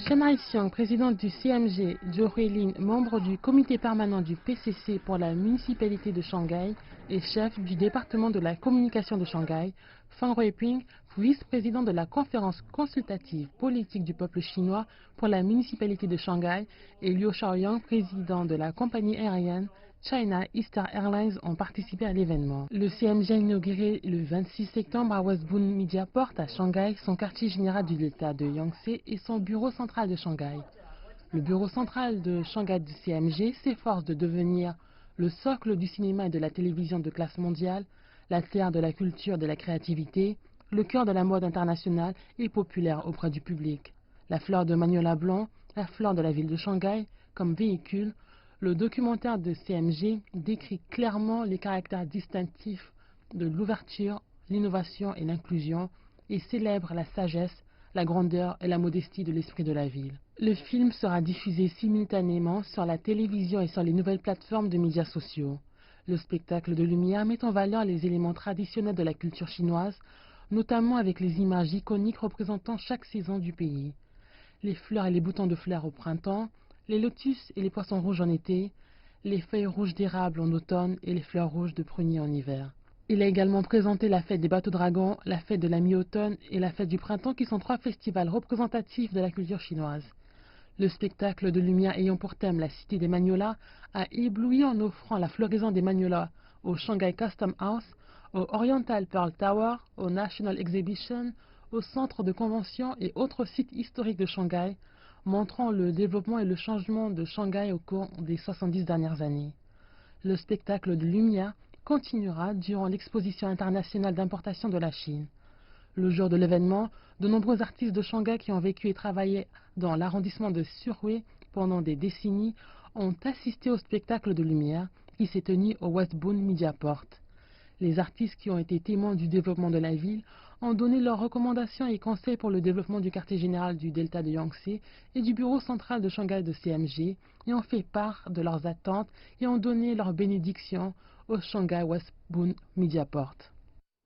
Chen Haixiang, présidente du CMG, Zhou Huilin, membre du comité permanent du PCC pour la municipalité de Shanghai et chef du département de la communication de Shanghai, Fang Ruiping, vice-président de la conférence consultative politique du peuple chinois pour la municipalité de Shanghai, et Liu Shaoyang, président de la compagnie aérienne China Eastern Airlines, ont participé à l'événement. Le CMG a inauguré le 26 septembre à Westbund Mediaport à Shanghai son quartier général du delta de Yangtze et son bureau central de Shanghai. Le bureau central de Shanghai du CMG s'efforce de devenir le socle du cinéma et de la télévision de classe mondiale, la terre de la culture et de la créativité, le cœur de la mode internationale et populaire auprès du public. La fleur de Magnolia Blanc, la fleur de la ville de Shanghai, comme véhicule, le documentaire de CMG décrit clairement les caractères distinctifs de l'ouverture, l'innovation et l'inclusion et célèbre la sagesse, la grandeur et la modestie de l'esprit de la ville. Le film sera diffusé simultanément sur la télévision et sur les nouvelles plateformes de médias sociaux. Le spectacle de lumière met en valeur les éléments traditionnels de la culture chinoise, notamment avec les images iconiques représentant chaque saison du pays. Les fleurs et les boutons de fleurs au printemps, les lotus et les poissons rouges en été, les feuilles rouges d'érable en automne et les fleurs rouges de prunier en hiver. Il a également présenté la fête des bateaux dragons, la fête de la mi-automne et la fête du printemps qui sont trois festivals représentatifs de la culture chinoise. Le spectacle de lumière ayant pour thème la cité des Magnolas a ébloui en offrant la floraison des Magnolas au Shanghai Custom House, au Oriental Pearl Tower, au National Exhibition, au centre de convention et autres sites historiques de Shanghai, montrant le développement et le changement de Shanghai au cours des 70 dernières années. Le spectacle de lumière continuera durant l'exposition internationale d'importation de la Chine. Le jour de l'événement, de nombreux artistes de Shanghai qui ont vécu et travaillé dans l'arrondissement de Surui pendant des décennies ont assisté au spectacle de lumière qui s'est tenu au Westbund Mediaport. Les artistes qui ont été témoins du développement de la ville ont donné leurs recommandations et conseils pour le développement du quartier général du delta de Yangtze et du bureau central de Shanghai de CMG et ont fait part de leurs attentes et ont donné leur bénédiction au Shanghai Westbund Mediaport.